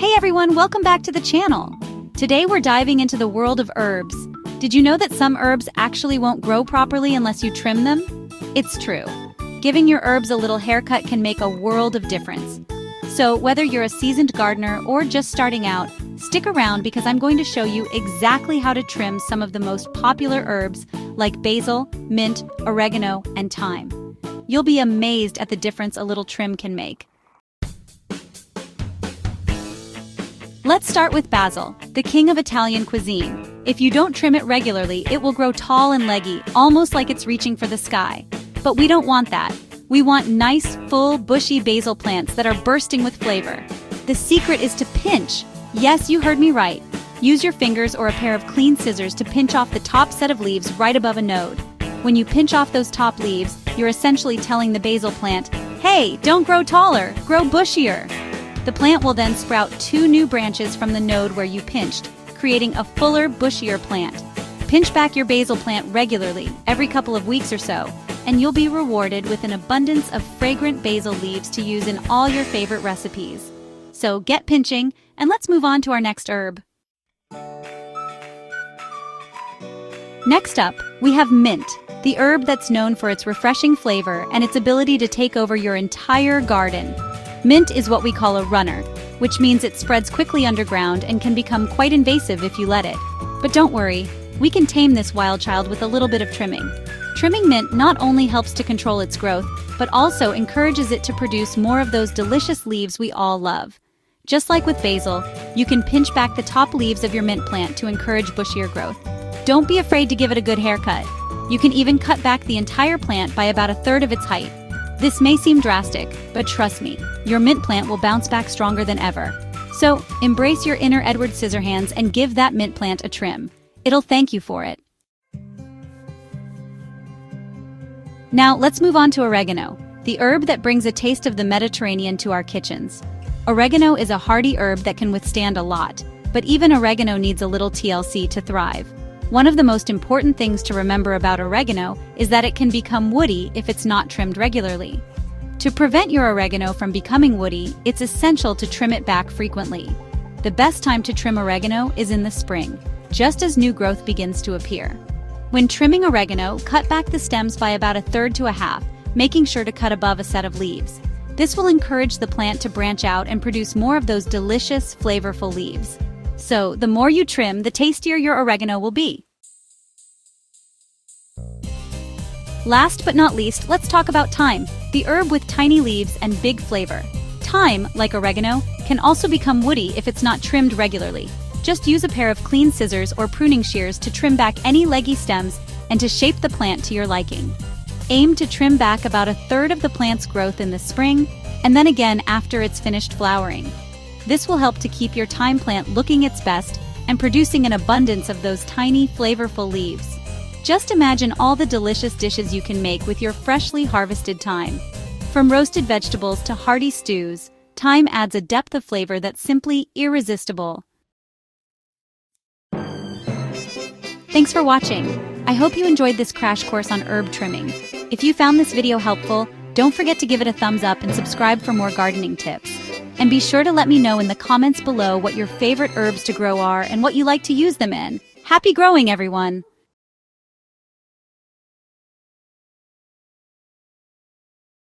Hey everyone, welcome back to the channel. Today we're diving into the world of herbs. Did you know that some herbs actually won't grow properly unless you trim them? It's true. Giving your herbs a little haircut can make a world of difference. So whether you're a seasoned gardener or just starting out, stick around because I'm going to show you exactly how to trim some of the most popular herbs like basil, mint, oregano, and thyme. You'll be amazed at the difference a little trim can make. Let's start with basil, the king of Italian cuisine. If you don't trim it regularly, it will grow tall and leggy, almost like it's reaching for the sky. But we don't want that. We want nice, full, bushy basil plants that are bursting with flavor. The secret is to pinch. Yes, you heard me right. Use your fingers or a pair of clean scissors to pinch off the top set of leaves right above a node. When you pinch off those top leaves, you're essentially telling the basil plant, "Hey, don't grow taller, grow bushier." The plant will then sprout 2 new branches from the node where you pinched, creating a fuller, bushier plant. Pinch back your basil plant regularly, every couple of weeks or so, and you'll be rewarded with an abundance of fragrant basil leaves to use in all your favorite recipes. So get pinching, and let's move on to our next herb. Next up, we have mint, the herb that's known for its refreshing flavor and its ability to take over your entire garden. Mint is what we call a runner, which means it spreads quickly underground and can become quite invasive if you let it. But don't worry, we can tame this wild child with a little bit of trimming. Trimming mint not only helps to control its growth, but also encourages it to produce more of those delicious leaves we all love. Just like with basil, you can pinch back the top leaves of your mint plant to encourage bushier growth. Don't be afraid to give it a good haircut. You can even cut back the entire plant by about 1/3 of its height. This may seem drastic, but trust me, your mint plant will bounce back stronger than ever. So, embrace your inner Edward Scissorhands and give that mint plant a trim. It'll thank you for it. Now, let's move on to oregano, the herb that brings a taste of the Mediterranean to our kitchens. Oregano is a hardy herb that can withstand a lot, but even oregano needs a little TLC to thrive. One of the most important things to remember about oregano is that it can become woody if it's not trimmed regularly. To prevent your oregano from becoming woody, it's essential to trim it back frequently. The best time to trim oregano is in the spring, just as new growth begins to appear. When trimming oregano, cut back the stems by about 1/3 to 1/2, making sure to cut above a set of leaves. This will encourage the plant to branch out and produce more of those delicious, flavorful leaves. So, the more you trim, the tastier your oregano will be. Last but not least, let's talk about thyme, the herb with tiny leaves and big flavor. Thyme, like oregano, can also become woody if it's not trimmed regularly. Just use a pair of clean scissors or pruning shears to trim back any leggy stems and to shape the plant to your liking. Aim to trim back about 1/3 of the plant's growth in the spring, and then again after it's finished flowering. This will help to keep your thyme plant looking its best and producing an abundance of those tiny, flavorful leaves. Just imagine all the delicious dishes you can make with your freshly harvested thyme. From roasted vegetables to hearty stews, thyme adds a depth of flavor that's simply irresistible. Thanks for watching. I hope you enjoyed this crash course on herb trimming. If you found this video helpful, don't forget to give it a thumbs up and subscribe for more gardening tips. And be sure to let me know in the comments below what your favorite herbs to grow are and what you like to use them in. Happy growing, everyone!